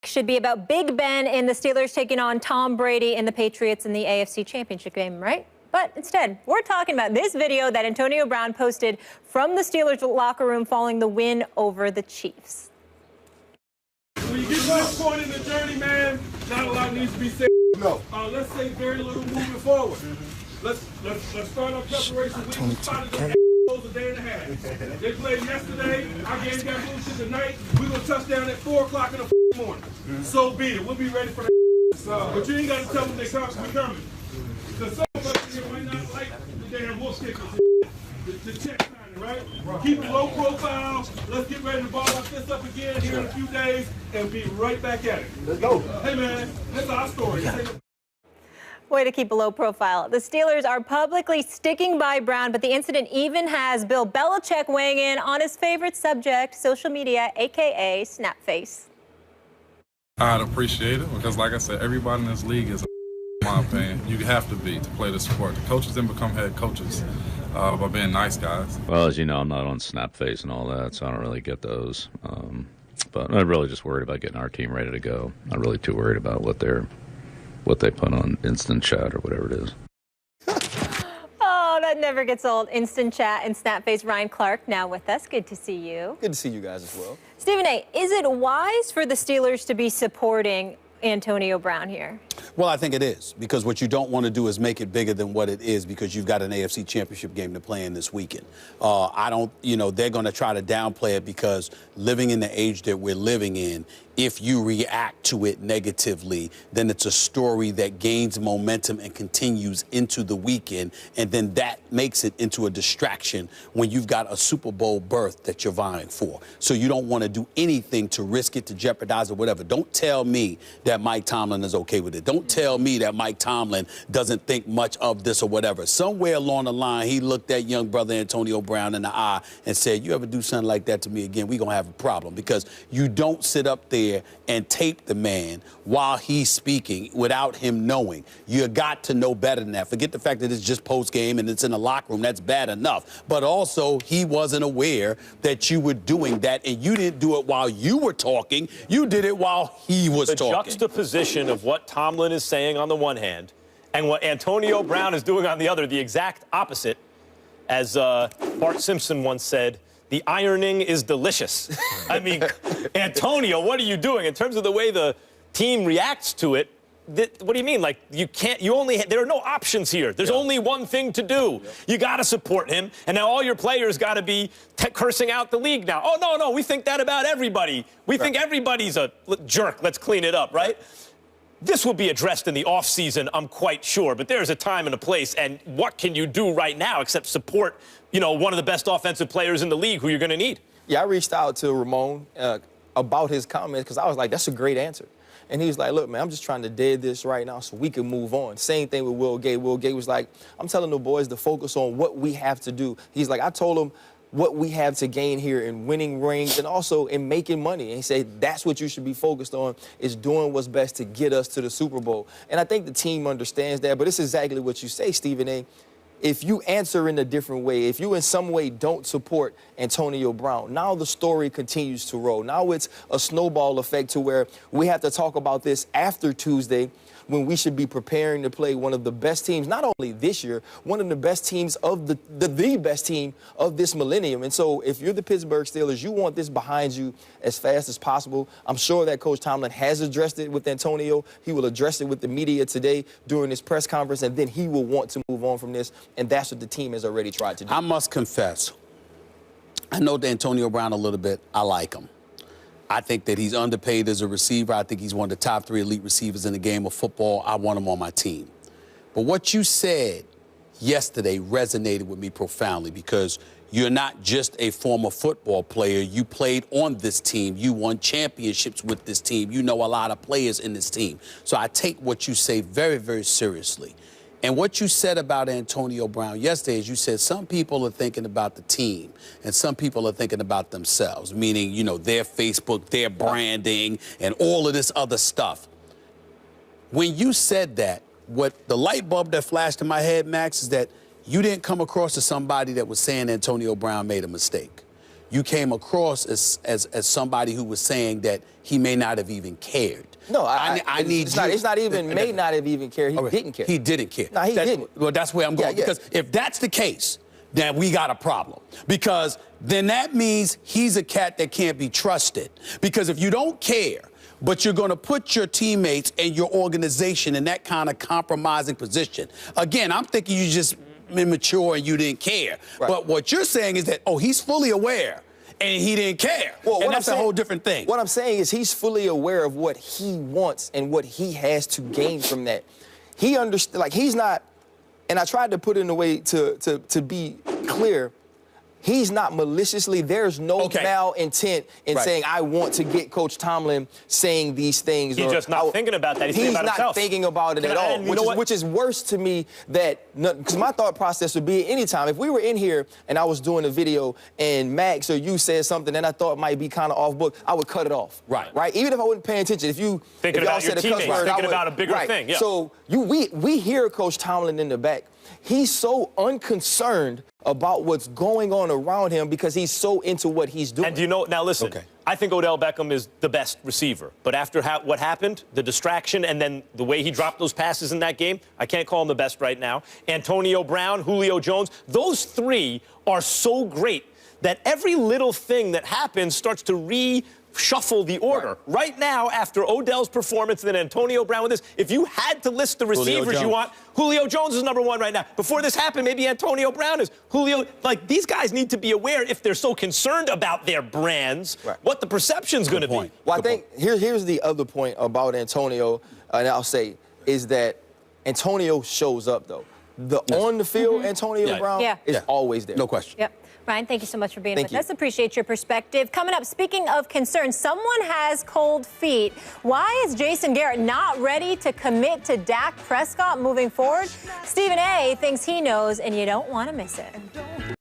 should be about Big Ben and the Steelers taking on Tom Brady and the Patriots in the AFC Championship game, right? But instead, we're talking about this video that Antonio Brown posted from the Steelers locker room following the win over the Chiefs. When you get to this point in the journey, man, not a lot needs to be said. No. Let's say very little moving forward. Let's start our preparation. We spotted the a day and a half. They played yesterday. Our game got moved to tonight. We're going to touch down at 4 o'clock in the morning. So be it. We'll be ready for that. But you ain't got to tell them they coming. Because some of us here might not like the damn wolf stickers. The check signing, right? Keep it low profile. Let's get ready to ball our fists up again here in a few days and be right back at it. Let's go. Hey, man, this is our story. Way to keep a low profile. The Steelers are publicly sticking by Brown, but the incident even has Bill Belichick weighing in on his favorite subject, social media, a.k.a. Snapface. I'd appreciate it because, like I said, everybody in this league is, in my opinion, you have to be to play the sport. The coaches didn't become head coaches by being nice guys. Well, as you know, I'm not on Snapface and all that, so I don't really get those. But I'm really just worried about getting our team ready to go. Not really too worried about what they put on Instant Chat or whatever it is. Oh, that never gets old. Instant Chat and Snapface. Ryan Clark now with us. Good to see you. Good to see you guys as well. Stephen A., is it wise for the Steelers to be supporting Antonio Brown here? Well, I think it is, because what you don't want to do is make it bigger than what it is, because you've got an AFC Championship game to play in this weekend. They're going to try to downplay it because living in the age that we're living in, if you react to it negatively, then it's a story that gains momentum and continues into the weekend, and then that makes it into a distraction when you've got a Super Bowl berth that you're vying for. So you don't want to do anything to risk it, to jeopardize it, whatever. Don't tell me that Mike Tomlin is okay with it. Don't tell me that Mike Tomlin doesn't think much of this or whatever. Somewhere along the line, he looked at young brother Antonio Brown in the eye and said, you ever do something like that to me again, we're going to have a problem, because you don't sit up there and tape the man while he's speaking without him knowing. You got to know better than that. Forget the fact that it's just post-game and it's in the locker room. That's bad enough. But also, he wasn't aware that you were doing that, and you didn't do it while you were talking. You did it while he was talking. The juxtaposition of what Tomlin is saying on the one hand and what Antonio Brown is doing on the other, the exact opposite. As Bart Simpson once said, the ironing is delicious. I mean, Antonio, what are you doing? In terms of the way the team reacts to it, what do you mean? Like, there are no options here. There's only one thing to do. You got to support him, and now all your players got to be cursing out the league now. Oh, no, we think that about everybody. We think everybody's a jerk. Let's clean it up, right? This will be addressed in the offseason, I'm quite sure, but there's a time and a place, and what can you do right now except support, one of the best offensive players in the league who you're going to need? Yeah, I reached out to Ramon about his comments because I was like, that's a great answer. And he was like, look, man, I'm just trying to dead this right now so we can move on. Same thing with Will Gay. Will Gay was like, I'm telling the boys to focus on what we have to do. He's like, I told him what we have to gain here in winning rings and also in making money. And he said that's what you should be focused on, is doing what's best to get us to the Super Bowl. And I think the team understands that, but it's exactly what you say, Stephen A. If you answer in a different way, if you in some way don't support Antonio Brown, now the story continues to roll. Now it's a snowball effect to where we have to talk about this after Tuesday, when we should be preparing to play one of the best teams, not only this year, one of the best teams of the best team of this millennium. And so if you're the Pittsburgh Steelers, you want this behind you as fast as possible. I'm sure that Coach Tomlin has addressed it with Antonio. He will address it with the media today during his press conference, and then he will want to move on from this, and that's what the team has already tried to do. I must confess, I know Antonio Brown a little bit. I like him. I think that he's underpaid as a receiver. I think he's one of the top 3 elite receivers in the game of football. I want him on my team. But what you said yesterday resonated with me profoundly, because you're not just a former football player. You played on this team. You won championships with this team. You know a lot of players in this team. So I take what you say very, very seriously. And what you said about Antonio Brown yesterday is you said some people are thinking about the team and some people are thinking about themselves, meaning, their Facebook, their branding, and all of this other stuff. When you said that, what the light bulb that flashed in my head, Max, is that you didn't come across as somebody that was saying Antonio Brown made a mistake. you came across as somebody who was saying that he may not have even cared. No, I need it's not even may not have even cared. He didn't care. He didn't care. No, he didn't. Well, that's where I'm going. Yeah. Because if that's the case, then we got a problem. Because then that means he's a cat that can't be trusted. Because if you don't care, but you're going to put your teammates and your organization in that kind of compromising position, again, I'm thinking you just immature and you didn't care. Right. But what you're saying is that, oh, he's fully aware and he didn't care. Well, and that's a whole different thing. What I'm saying is he's fully aware of what he wants and what he has to gain from that. He understands, like, he's not, and I tried to put it in a way to be clear. He's not maliciously, there's no malintent in saying, I want to get Coach Tomlin saying these things. He's just not thinking about that. He's thinking about himself. He's not thinking about it at all, which is worse to me because my thought process would be anytime, if we were in here and I was doing a video and Max or you said something that I thought might be kind of off book, I would cut it off. Right? Even if I wasn't paying attention. If you thinking about your teammates, thinking about a bigger thing. Yeah. So we hear Coach Tomlin in the back. He's so unconcerned about what's going on around him because he's so into what he's doing. And do you know, now listen, I think Odell Beckham is the best receiver. But after what happened, the distraction and then the way he dropped those passes in that game, I can't call him the best right now. Antonio Brown, Julio Jones, those three are so great that every little thing that happens starts to reshuffle the order. Right now, after Odell's performance and then Antonio Brown with this, if you had to list the receivers you want, Julio Jones is number one right now. Before this happened, maybe Antonio Brown is. Julio, like, these guys need to be aware, if they're so concerned about their brands, what the perception's going to be. Well, I think here's the other point about Antonio, and I'll say, is that Antonio shows up, though. The on the field Antonio Brown is always there. No question. Yep. Ryan, thank you so much for being with us. Appreciate your perspective. Coming up, speaking of concerns, someone has cold feet. Why is Jason Garrett not ready to commit to Dak Prescott moving forward? Stephen A. thinks he knows, and you don't want to miss it.